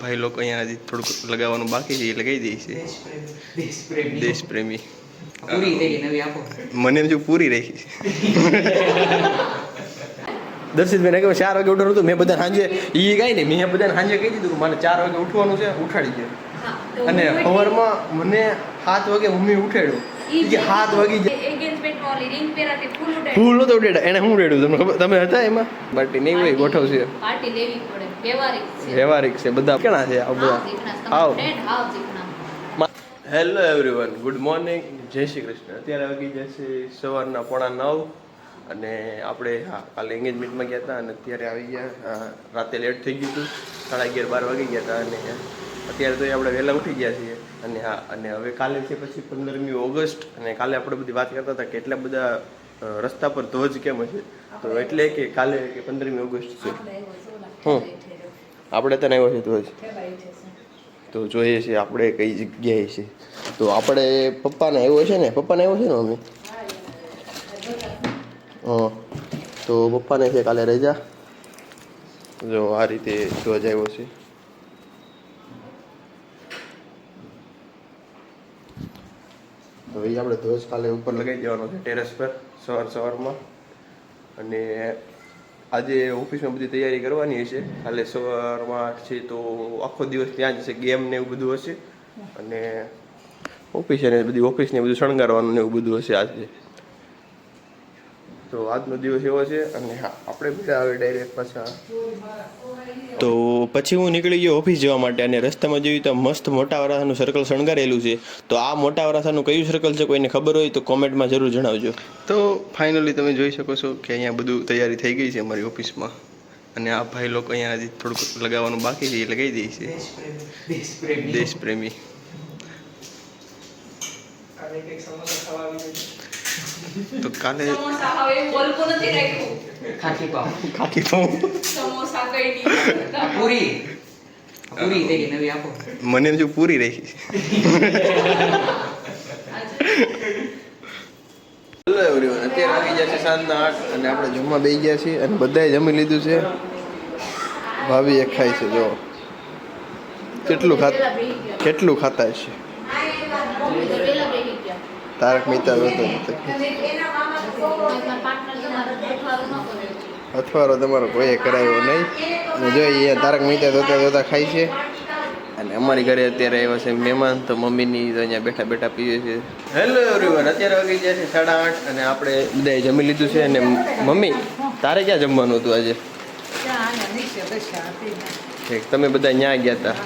ભાઈ લોકો અહીંયા હજી થોડુંક લગાવવાનું બાકી છે, એ લગાવી દે છે. દેશ પ્રેમી મને જો પૂરી રાખી દર્શિતભાઈને કહ્યું 4 વાગે ઉઠવાનું હતું. મેં બધા સાંજે એ કાંઈ નહીં, મેં બધાને સાંજે કહી દીધું કે મારે 4 વાગે ઉઠવાનું છે, ઉઠાડી દે. અને સવારમાં મને 7 વાગે મમ્મી ઉઠાડ્યો. એ 7 વાગી ફૂલ નતો ઉઠાડ્યા. એને શું ઉઠાડ્યું તમને ખબર? તમે હતા એમાં? પાર્ટી નહીં હોય, ગોઠવશે. વ્યવહારિક છે બધા. કેણા છે આ બધા? આવ. હેલો એવરીવન, ગુડ મોર્નિંગ, જય શ્રી કૃષ્ણ. અત્યારે વાગી જશે સવારના 9:15 અને આપણે કાલે એન્ગેજમેન્ટમાં ગયા હતા અને અત્યારે આવી ગયા. રાતે લેટ થઈ ગયું હતું, 11:30-12 વાગી ગયા હતા અને અત્યારે તો આપણે વહેલા ઉઠી ગયા છીએ. અને હવે કાલે છે પછી 15મી ઓગસ્ટ અને કાલે આપણે બધી વાત કરતા હતા કે એટલા બધા રસ્તા પર ધ્વજ કેમ હશે, તો એટલે કે કાલે કે 15મી ઓગસ્ટ છે. આપણે તને આવ્યો છે ધ્વજ, તો જોઈએ છે આપણે કઈ જગ્યાએ છે. તો આપણે પપ્પાને આવ્યો છે ને, પપ્પાને આવ્યો છે ને મમ્મી? તો પપ્પાને છે કાલે રજા. જો આ રીતે ધ્વજ આવ્યો છે. તો એ આપણે ધ્વજ કાલે ઉપર લગાવી દેવાનો છે ટેરેસ પર સવારમાં. અને આજે ઓફિસમાં બધી તૈયારી કરવાની હશે. કાલે સવારમાં છે તો આખો દિવસ ત્યાં જ હશે, ગેમ ને એવું બધું હશે. અને ઓફિસે ને બધી ઓફિસને બધું શણગારવાનું ને એવું બધું હશે આજે. તો આજનો દિવસ એવો છે. અને હા, આપણે બધા હવે ડાયરેક્ટ પાછા. તો પછી હું નીકળી ગયો ઓફિસ જવા માટે અને રસ્તામાં જોયું તો મસ્ત મોટા વરાસાનું સર્કલ શણગારેલું છે. તો આ મોટા વરાસાનું કયું સર્કલ છે, કોઈને ખબર હોય તો કોમેન્ટમાં જરૂર જણાવજો. તો ફાઇનલી તમે જોઈ શકો છો કે અહીંયા બધું તૈયારી થઈ ગઈ છે અમારી ઓફિસમાં. અને આ ભાઈ લોકો અહીંયા હજી થોડુંક લગાવવાનું બાકી છે, એ લગાવી દે છે. દેશ પ્રેમી. તો કાલે ખાખી પાઉં મને જો પૂરી રાખી. હેલો એવરીવન, અત્યારે આવી ગયા છે સાંજના 8 અને આપણે જમવા બેસી ગયા છીએ અને બધાએ જમી લીધું છે. ભાભી એક ખાય છે, જો કેટલું ખાતા હશે. તારક મહેતા જોતો અથવારો તમારો કોઈએ કરાવ્યો નહીં. અને જો અહીંયા તારક મહેતા જોતા ખાય છે. અને અમારી ઘરે અત્યારે આવ્યા છે મહેમાન, તો મમ્મીની તો અહીંયા બેઠા બેઠા પીવે છે. હેલો એવરીવન, અત્યારે વાગી ગયા છે 8:30 અને આપણે બધાએ જમી લીધું છે. અને મમ્મી તારે ક્યાં જમવાનું હતું આજે? તમે બધા ત્યાં ગયા હતા.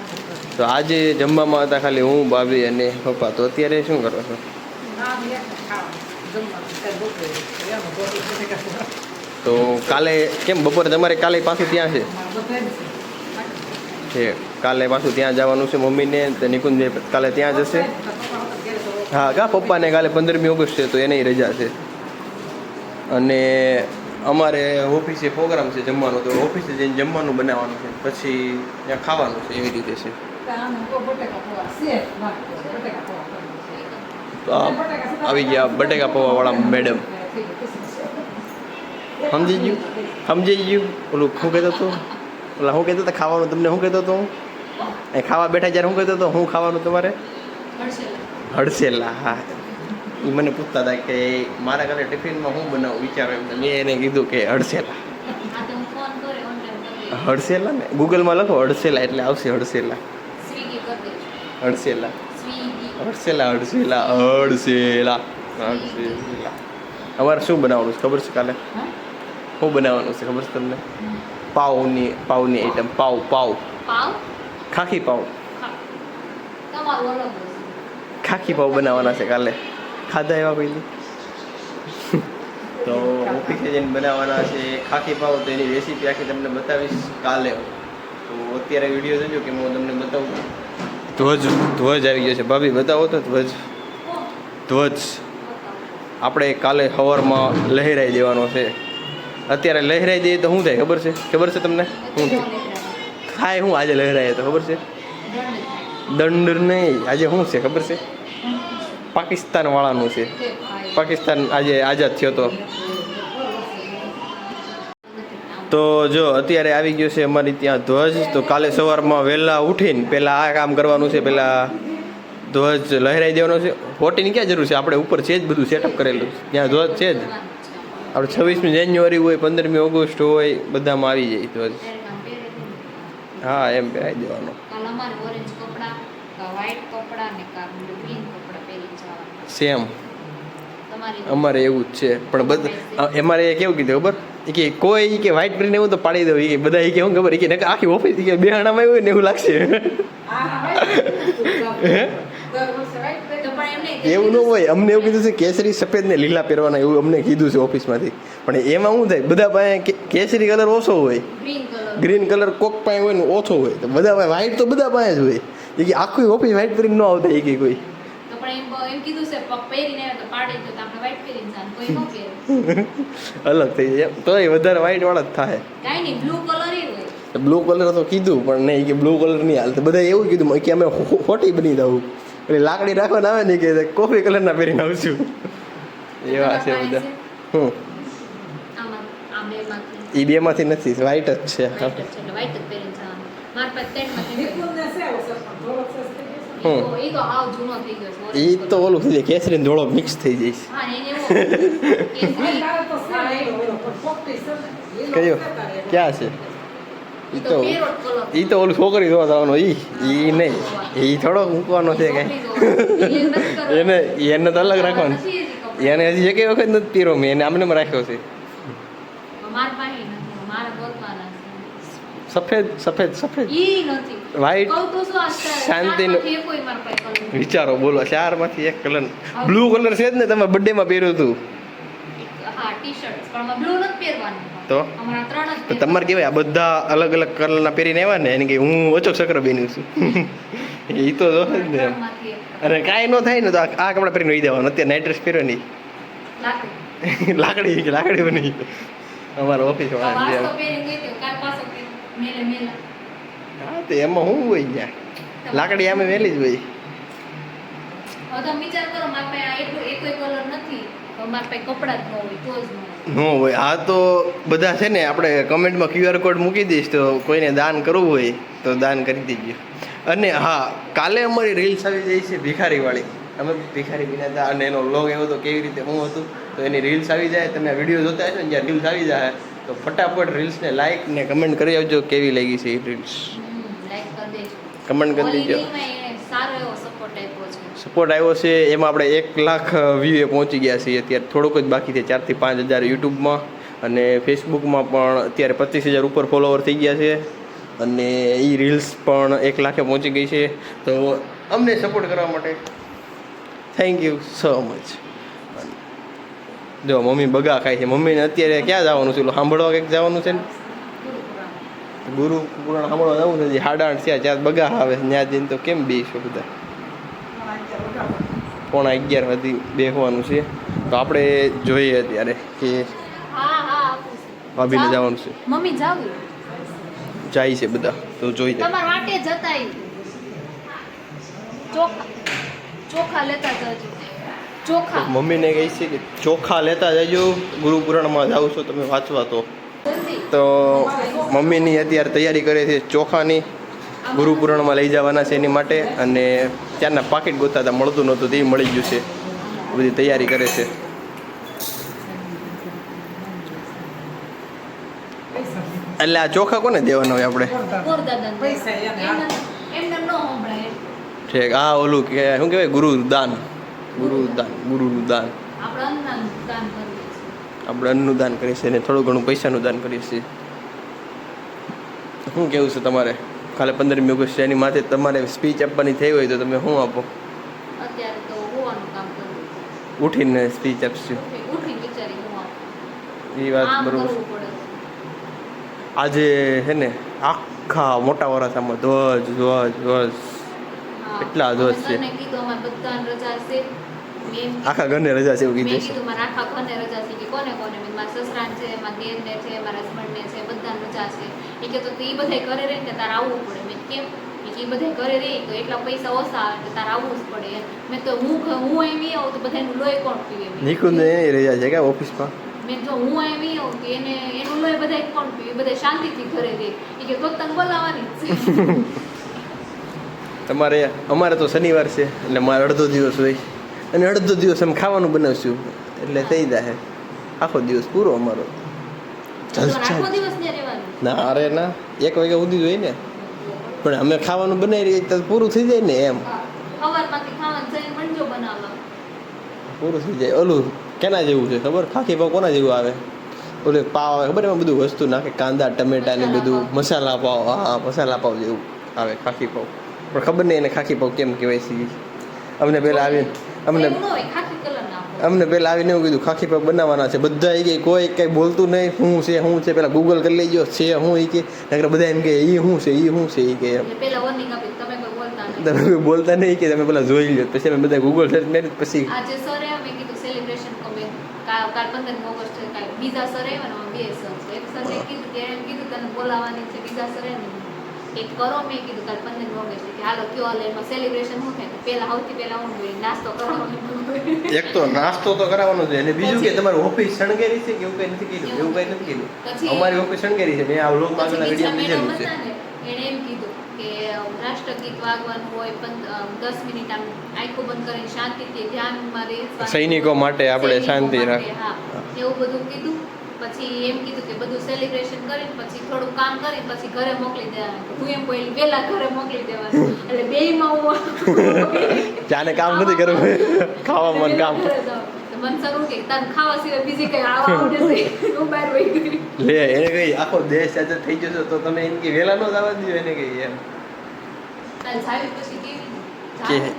તો આજે જમવામાં હતા ખાલી હું, ભાભી અને પપ્પા. તો અત્યારે શું કરો છો? તો કાલે કેમ બપોરે તમારે કાલે પાછું ત્યાં છે? કાલે પાછું ત્યાં જવાનું છે મમ્મીને. તો નિકુંજભાઈ કાલે ત્યાં જશે. હા કા પપ્પાને કાલે 15મી ઓગસ્ટ છે તો એને રજા છે. અને અમારે ઓફિસે પ્રોગ્રામ છે જમવાનો, તો ઓફિસે જઈને જમવાનું બનાવવાનું છે, પછી ત્યાં ખાવાનું છે, એવી રીતે છે. તો આવી ગયા બટેકા પૌવા વાળા મેડમ. સમજી ગયું ઓલું શું કહેતો હતો? ઓલા શું કહેતો હતા ખાવાનું? તમને શું કહેતો હતો? એ ખાવા બેઠા જ્યારે શું કહેતો હતો? શું ખાવાનું તમારે? હડસેલા. હા, એ મને પૂછતા હતા કે મારા ઘરે ટિફિનમાં શું બનાવું વિચારો એમ. મેં એને કીધું કે હડસેલા. હડસેલા ને ગૂગલમાં લખો હડસેલા એટલે આવશે. હડસેલા. અમારે શું બનાવવાનું છે ખબર છે કાલે? શું બનાવવાનું છે ખબર છે તમને? પાવની આઈટમ. પાવ ખાખી પાવ બનાવવાના છે કાલે. ખાધા એવા પહેલી તો ઓફિસે જઈને બનાવવાના છે ખાખી પાવ. તો એની રેસીપી આખી તમને બતાવીશ કાલે. તો અત્યારે વિડીયો જોજો કે હું તમને બતાવું. ધ્વજ આવી ગયો છે. ભાભી બતાવો તો ધ્વજ આપણે કાલે સવારમાં લહેરાઈ દેવાનો છે. અત્યારે લહેરાઈ દઈએ તો શું થાય ખબર છે તમને? શું થાય શું આજે લહેરાઈએ તો ખબર છે? દંડ નહીં. આજે શું છે ખબર છે? પાકિસ્તાન વાળાનું છે. પાકિસ્તાન આજે આઝાદ થયો તો. તો જો અત્યારે આવી ગયો છે અમારી ત્યાં ધ્વજ. તો કાલે સવારમાં વહેલા ઉઠીને પહેલાં આ કામ કરવાનું છે. પહેલાં ધ્વજ લહેરાઈ દેવાનો છે. ફોટીની ક્યાં જરૂર છે, આપણે ઉપર છે જ બધું સેટઅપ કરેલું. ત્યાં ધ્વજ છે જ. આપણે 26મી જાન્યુઆરી હોય, 15મી ઓગસ્ટ હોય, બધામાં આવી જાય ધ્વજ. હા એમ પહેરાવી દેવાનો. સેમ અમારે એવું જ છે. પણ બધા અમારે કેવું કીધું ખબર કે કોઈ કે વ્હાઈટ પહેરીને એવું તો પાડી દઉં. કે બધા કે શું ખબર કે આખી ઓફિસ કે બેહાણામાં એવું ને એવું લાગશે. એવું ન હોય. અમને એવું કીધું છે કેસરી, સફેદ ને લીલા પહેરવાના, એવું અમને કીધું છે ઓફિસમાંથી. પણ એમાં શું થાય, બધા પાસે કેસરી કલર ઓછો હોય, ગ્રીન કલર કોક પાસે હોય ને ઓછો હોય. તો બધા પાસે વ્હાઈટ તો બધા પાસે જ હોય. એ કે આખું ઓફિસ વ્હાઈટ પહેરીને ન આવતા એ કે કોઈ અલગ થઈ જાય. તો એ વધારે વ્હાઈટ વાળા જ થાય. બ્લુ કલર તો કીધું પણ નહીં કે બ્લુ કલર નહીં હાલ. બધા એવું કીધું કે અમે ફોટી બની દઉં. એટલે લાકડી રાખવાના આવે ને કે કોફી કલરના પહેરીને આવશું. એવા છે બધા. એ બેમાંથી નથી, વ્હાઈટ જ છે. એ તો ઓલું થઈ જાય, કેસરી ને ધોળો મિક્સ થઈ જાય. કયો ક્યાં છે? ઈ તો ઓલું છોકરી જોવા જવાનો. ઈ નહીં, ઈ થોડો મૂકવાનો છે કઈ. એને તો અલગ રાખવાનું. એને હજી એક વખત નથી પીરો મેં, એને આમને રાખ્યો છે. સફેદ સફેદ સફેદ વ્હાઈટ શાંતિ. વિચારો બોલો, 4માંથી એક કલર. બ્લુ કલર છે જ ને, તમે બર્થડે માં પહેર્યું હતું તો તમારે કેવાય આ બધા અલગ અલગ કલરના પહેરીને આવ્યા ને. એને કે હું ઓછો સકર બેન્યું છું. એ તો જ ને. અને કાંઈ ન થાય ને તો આ કપડા પહેરીને વહી દેવાનું. અત્યારે નાઇટ ડ્રેસ પહેર્યો નહીં, લાકડી બની અમારા ઓફિસ વાળા. હા તો એમાં શું હોય ત્યાં, લાકડી આમે મેલી જ હોય. ન હોય. આ તો બધા છે ને, આપણે કમેન્ટમાં QR કોડ મૂકી દઈશ, તો કોઈને દાન કરવું હોય તો દાન કરી દેજો. અને હા, કાલે અમારી રીલ્સ આવી જાય છે ભિખારીવાળી. અમે ભિખારી બન્યા હતા અને એનો વ્લોગ એવો તો કેવી રીતે હું હતું, તો એની રીલ્સ આવી જાય. તમે આ વિડીયો જોતા હશો ને, જ્યાં રીલ્સ આવી જાય તો ફટાફટ રીલ્સને લાઈક ને કમેન્ટ કરી આવજો કેવી લાગી છે એ રીલ્સ. કમેન્ટ કરી દેજો. સપોર્ટ આવ્યો છે. એમાં આપણે 1 લાખ વ્યૂએ પહોંચી ગયા છીએ અત્યારે. થોડુંક જ બાકી છે, 4 થી 5 હજાર યુટ્યુબમાં. અને ફેસબુકમાં પણ અત્યારે 25,000 ઉપર ફોલોવર થઈ ગયા છે. અને એ રીલ્સ પણ 1 લાખે પહોંચી ગઈ છે. તો અમને સપોર્ટ કરવા માટે થેન્ક યુ સો મચ. જો મમ્મી બગા ખાય છે. મમ્મીને અત્યારે ક્યાં જવાનું છે, સાંભળવા કંઈક જવાનું છે ને, ગુરુ પુરાણ સાંભળવા જવું છે. 8:30 થયા, ત્યાં બગા આવે. ત્યાં જઈને તો કેમ બેસો બધા, 11:15 સુધી બેસવાનું છે. તો આપણે જોઈએ અત્યારે કે ભાભીને જવાનું છે. મમ્મી જાવ જાય છે બધા, તો જોઈ જાય. તમાર વાટે જતા ચોખા લેતા જજો. ચોખા મમ્મીને કહે છે કે ચોખા લેતા જજો, ગુરુ પુરાણમાં જાવ છો તમે વાંચવા. તો મમ્મીની અત્યારે તૈયારી કરે છે ચોખાની. ગુરુ પુરાણમાં લઈ જવાના છે એની માટે. અને ત્યારના પાકીટ ગોતતા હતા, મળતું નહોતું, તે મળી ગયું છે. બધી તૈયારી કરે છે. એટલે આ ચોખા કોને દેવાના હોય આપણે? ઠીક. આ ઓલું કે શું કહેવાય, ગુરુદાન. આપણે અન્નનું દાન કરીએ છીએ અને થોડું ઘણું પૈસાનું દાન કરીએ છીએ. શું કેવું છે તમારે? કાલે 15મી ઓગસ્ટ એની માથે તમારે સ્પીચ આપવાની થઈ હોય તો તમે શું આપો? ઉઠીને સ્પીચ આપશું. એ વાત બરોબર. આજે છે ને આખા મોટા વરાસામાં ધ્વજ ધ્વજ ધ્વજ, એટલા ધ્વજ છે. આખા ઘરને રજા છે એવું કીધું છે. આખા ઘરને રજા છે કે કોને કોને? મારા સસરાને છે, મારા દેરને છે, મારા હસબન્ડને છે, બધાને રજા છે. એ કે તો એ બધા ઘરે રહે ને તારે આવવું પડે. મેં કેમ? એ બધા ઘરે રહે તો એટલા પૈસા ઓછા આવે, તારે આવવું જ પડે. મેં તો હું એમ આવું તો બધાનું લોહી કોણ પીવે? નિકુંજ એની રજા છે કે ઓફિસમાં? મેં જો હું એમ આવું કે એને એનું લોહી બધા કોણ પીવે બધા શાંતિથી ઘરે દે એ કે તો તને બોલાવવાની જ છે તમારે અમારે તો શનિવાર છે એટલે મારે અડધો દિવસ હોય અને અડધો દિવસ અમે ખાવાનું બનાવશું એટલે થઈ જાય આખો દિવસ પૂરો અમારો આખો દિવસ ત્યાં રહેવાનું ના અરે ના 1 વાગ્યા સુધી જ હોય ને પણ અમે ખાવાનું બનાવી રહીએ તો પૂરું થઈ જાય ને એમ સવારમાંથી ખાવાનું જઈને મંજો બનાવવા પૂરું થઈ જાય ઓલું કેના જેવું છે ખબર ખાખી પાવ કોના જેવું આવે ઓલું પાવ આવે ખબર એમાં બધું વસ્તુ નાખે કાંદા ટમેટા ને બધું મસાલા પાવ હા મસાલા પાવ જેવું આવે ખાખી પાવ પણ ખબર નહીં એને ખાખી પાવ કેમ કહેવાય છે અમને પહેલાં આવીને અમને પહેલાં આવીને એવું કીધું ખાખી પાવ બનાવવાના છે બધા એ કે કોઈ કંઈ બોલતું નહીં શું છે પહેલાં ગૂગલ કરી લેજો છે હું એ કે નકર બધા એમ કે એ શું છે એ કે એમ તમે કોઈ બોલતા નહીં કે તમે પેલા જોઈ લો પછી અમે બધા ગૂગલ સર્ચ કરી પછી આજે સર એમ મેં કીધું સેલિબ્રેશન કમે કાલ 15 ઓગસ્ટ છે કાલ બીજા સર આવ્યા ને બે સર છે એક સર ને કીધું કે એમ કીધું તને બોલાવવાની છે બીજા સર એમ એક કરો મેં કીધું કાલ 15 ઓગસ્ટ કે હાલો કયો હાલે એમાં સેલિબ્રેશન શું થાય પહેલા સૌથી પહેલા હું જોઈએ નાસ્તો કરવાનો એક તો નાસ્તો તો કરાવવાનો છે અને બીજું કે તમારું ઓફિસ શણગેરી છે કે એવું કંઈ નથી કીધું એવું કંઈ નથી કીધું અમારી ઓફિસ શણગેરી છે મેં આ વ્લોગ માં આગળના વિડીયો લીધેલું છે એણે એમ કીધું કે રાષ્ટ્રગીત વાગવાનું હોય પણ 10 મિનિટ આમ આંખો બંધ કરીને શાંતિથી ધ્યાનમાં રહેવાનું સૈનિકો માટે આપણે શાંતિ રાખ હા એવું બધું કીધું પછી એમ કીધું કે બધું સેલિબ્રેશન કરીને પછી થોડું કામ કરીને પછી ઘરે મોકલી દેવાનું હું એમ પહેલી પહેલા ઘરે મોકલી દેવાનું એટલે બેયમાં હું જાને કામ નથી કરવું ખાવામાં કામ મન સરું કે તને ખાવા સિવાય બીજી કઈ આવા આવડે છે હું બહાર વહી ગઈ લે એને કઈ આખો દેશ આઝાદ થઈ જશે તો તમે એમ કે વેલા નો જવા દો એને કઈ એમ તાર સાહેબ પછી કે કેવી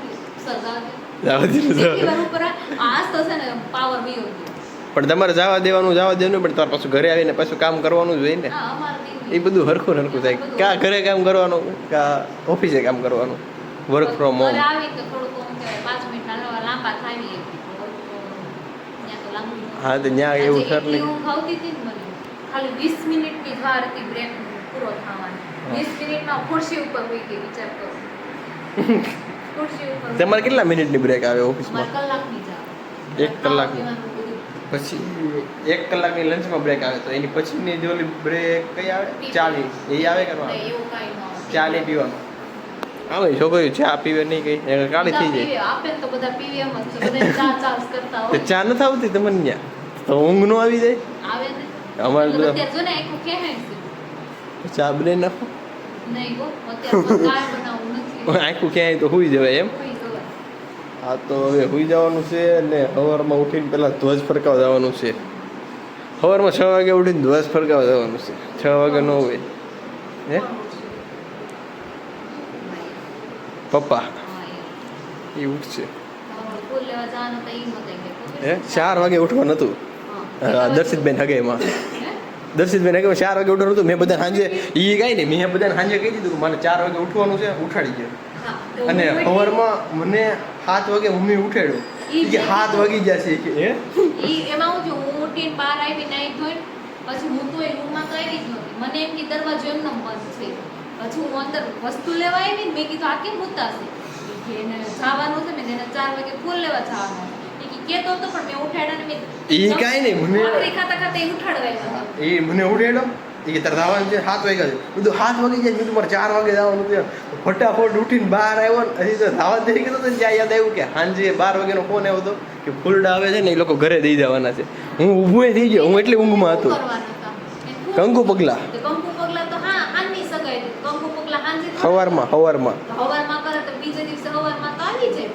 સરદાર જવા દીધું વાર ઉપર આજ તો છે ને પાવર વિયો પણ તમારે જવા દેવાનું પણ તમારે પાછું ઘરે આવીને પાછું કામ કરવાનું જ હોય ને હા અમારે એ બધું હરખું થાય કા ઘરે કામ કરવાનું કા ઓફિસે કામ કરવાનું વર્ક ફ્રોમ હોમ આવી તો થોડુંક ઓમ કહેવાય 5 મિનિટ લાંબા થાય હા તો ત્યાં એવું સર નહીં હું ખાવતી હતી ને મને ખાલી 20 મિનિટની જ વાર હતી બ્રેક પૂરો થવાનો 20 મિનિટમાં ખુરશી ઉપર હોઈ ગઈ વિચાર કરો ખુરશી ઉપર તમારે કેટલા મિનિટની બ્રેક આવે ઓફિસમાં કલાકની જ 1 કલાકની પછી 1 કલાકની લંચમાં બ્રેક આવે તો એની પછીની જે ઓલી બ્રેક કઈ આવે ચાની એ આવે કરવાનું એવું કાઈ ન ચા નહીં પીવાનું આવે છોકરીઓ ચા પીવે નહીં કઈ એને કાળી થઈ જાય આપે તો બધા પીવે એમ જ છે બધા ચા ચા કરતા તો હોય ચા નથી આવતી તમને ત્યાં તો ઊંઘ નો આવી જાય આવે ને અમારે તો અત્યારે જો ને આખું કે છે ચા બનાવી નાખો નહીં ગો અત્યારે કાય બનાવવું નથી આખું ક્યાંય તો હુઈ જવાય એમ કોઈ જવાય હા તો હવે હુઈ જવાનું છે અને સવારમાં ઉઠીને પહેલાં ધ્વજ ફરકાવવા જવાનું છે સવારમાં 6 વાગે ઉઠીને ધ્વજ ફરકાવવા જવાનું છે 6 વાગે ન હોય હે પપ્પા એ ઉઠશે ફૂલ લેવા જવાનું તો ઈ મત હે 4 વાગે ઉઠવાનું હતું દર્શિતબેન હગેમાં દર્શિતબેન હગે 4 વાગે ઉઠવાનું હતું મેં બધા સાંજે એ કાંઈ નહીં મેં બધાને સાંજે કહી દીધું મને 4 વાગે ઉઠવાનું છે ઉઠાડી ગયો અને સવારમાં મને 7 વાગે મમ્મી ઉઠાડ્યો કે 7 વાગી જશે કે હે ઈ એમાં હું જો હું ઉઠીને બહાર આવી નાઈ ધોઈ પછી હું તો એ રૂમમાં તો આવી જ નહોતી મને એમ કે દરવાજો એમનો બંધ છે પછી હું અંદર વસ્તુ લેવા આવી ને મેં કીધું આ કેમ ઉતારશે કે એને જવાનું છે મેં એને 4 વાગે ફૂલ લેવા જવાનું કેતો હતો પણ મેં ઉઠાડ્યા ને મેં ઈ કાંઈ નહીં મને ખાતા ખાતા ઉઠાડવા એ મને ઉઠાડ્યો એ તારે જવાનું છે 7 વાગ્યા છે બધું 7 વાગી જાય મેં તમારે 4 વાગે જવાનું છે ફટાફટ ઉઠીને બહાર આવ્યો ને હજી તો ધાવા દઈ ગયો તો ત્યાં યાદ આવ્યું કે સાંજે 12 વાગ્યાનો ફોન આવ્યો હતો કે ફૂલડા આવે છે ને એ લોકો ઘરે દઈ જવાના છે હું ઊભો થઈ ગયો હું એટલી ઊંઘમાં હતો કંકુ પગલા તો હા આની સગાઈ કંકુ પગલા હાંજે સવારમાં કરે તો બીજા દિવસે સવારમાં તો આવી જાય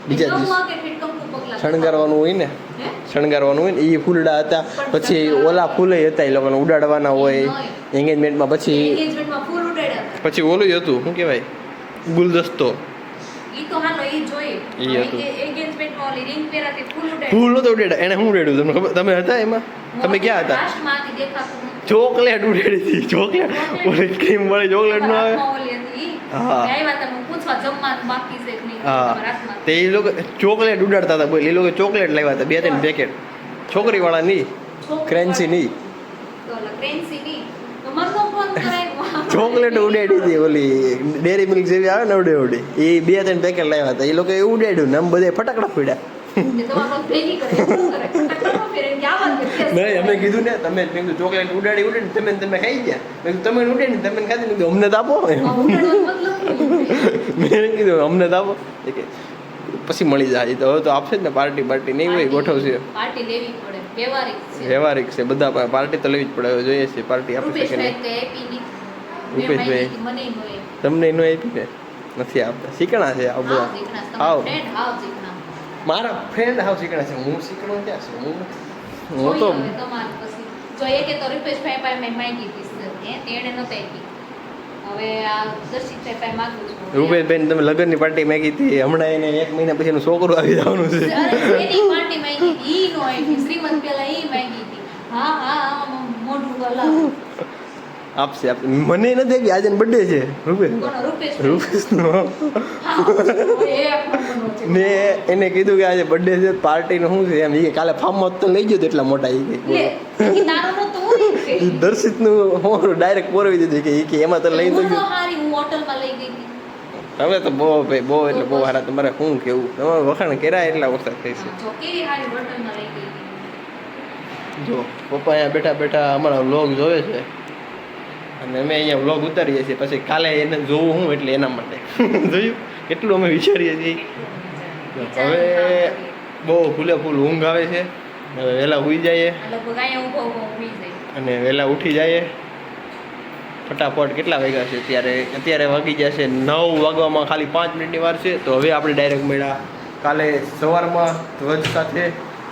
બીજા દિવસે શણગારવાનું હોય ને એ ફૂલડા હતા પછી ઓલા ફૂલે હતા એ લોકોને ઉડાડવાના હોય એંગેજમેન્ટમાં પછી ઓલું હતું શું કહેવાય ગુલદસ્તો ફૂલ નતો ઉડાડ્યા એને શું ઉડાડ્યું તમને ખબર તમે હતા એમાં તમે ક્યાં હતા ચોકલેટ ઉડાડી હતી ચોકલેટ ઓલી ક્રીમ વાળી ચોકલેટ નો આવે હા તે એ લોકો ચોકલેટ ઉડાડતા હતા બોલ એ લોકો ચોકલેટ લાવ્યા હતા 2-3 પેકેટ છોકરી વાળા નહીં ક્રેન્સી નહીં ચોકલેટ ઉડાડી હતી ઓલી ડેરી મિલ્ક જેવી આવે ને ઉડે એ 2-3 પેકેટ લાવ્યા હતા એ લોકો એ ઉડાડ્યું ને આમ બધે ફટાકડા ફોડ્યા કે આવા કે taste નહીં અમે કીધું ને તમે મેં કીધું ચોકલેટ ઉડાડી તમે ખાઈ ગયા મેં કીધું તમે ઉડાડી તમે ખાધી મેં કીધું અમને તો આપો ઉડાડવાનો મતલબ મેં કીધું અમને તો આપો એ કે પછી મળી જાય તો હવે તો આપશે જ ને પાર્ટી નહીં હોય ગોઠવશે પાર્ટી લેવી પડે વ્યવહારિક છે વ્યવહારિક છે બધા પાર્ટી તો લેવી જ પડે હવે જોઈએ છે પાર્ટી આપી શકે રૂપેશભાઈ નહીં કઈ આપી ની રૂપેશભાઈ. મને હોય તમને એનું આપી ને નથી આપતા શીખણા છે આ બધા હાવ ફ્રેન્ડ હાવ શીખના મારા ફ્રેન્ડ હાવ શીખણા છે હું શીખણો ક્યાં છું હું તો તમારે પછી જોઈએ કે તો રૂપેશભાઈ પાસે મેં માંગી હતી તેણે નહોતી આપી હવે આ દર્શિતભાઈ પાસે માંગુ છું રૂપેશભાઈ તમે લગ્નની પાર્ટી માંગી હતી હમણાં એને 1 મહિના પછી એનું છોકરું આવી જવાનું છે અરે એની પાર્ટી માંગી હતી ઈ નો આપી શ્રીમંત પેલા ઈ માંગી હતી હા મોઢું હલાવ આપશે મને નથી આપી આજે બર્થડે છે રૂપેશ કોનો રૂપેશ રૂપેશનો એ આપણો છે ને એને કીધું કે આજે બર્થડે છે પાર્ટીનું શું છે એમ એ કાલે ફાર્મમાં તો લઈ ગયો એટલા મોટા એ લે ઈ તારો નતો હું કે દર્શિતનું હું ડાયરેક્ટ પોરવી દીધું કે એમાં તો લઈ તો હું તો ગયો હારી હું હોટલમાં લઈ ગઈ હતી હવે તો બહુ ભાઈ બહુ એટલે બહુ સારા તમારે શું કેવું તમારે વખાણ કર્યા એટલા ઓછા થઈ છે જો કેવી હારી હોટલમાં લઈ ગઈ હતી જો પપ્પા અહીંયા બેઠા બેઠા અમારા વ્લોગ જોવે છે અને અમે અહીંયા વ્લોગ ઉતારીએ છીએ પછી કાલે એને જોવું હું એટલે એના માટે જોયું કેટલું અમે વિચારીએ છીએ હવે બહુ ફૂલે ફૂલ ઊંઘ આવે છે હવે વહેલા સૂઈ જઈએ લગભગ અહીંયા ઊભો ઊભી જાય અને વહેલા ઉઠી જઈએ ફટાફટ કેટલા વાગ્યા છે અત્યારે વાગી જશે 9 વાગવામાં ખાલી 5 મિનિટની વાર છે તો હવે આપણે ડાયરેક્ટ મળ્યા કાલે સવારમાં ધ્વજ સાથે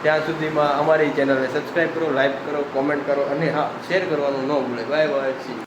ત્યાં સુધીમાં અમારી ચેનલને સબસ્ક્રાઈબ કરો લાઈક કરો કોમેન્ટ કરો અને હા શેર કરવાનું ન ભૂલે બાય બાય સી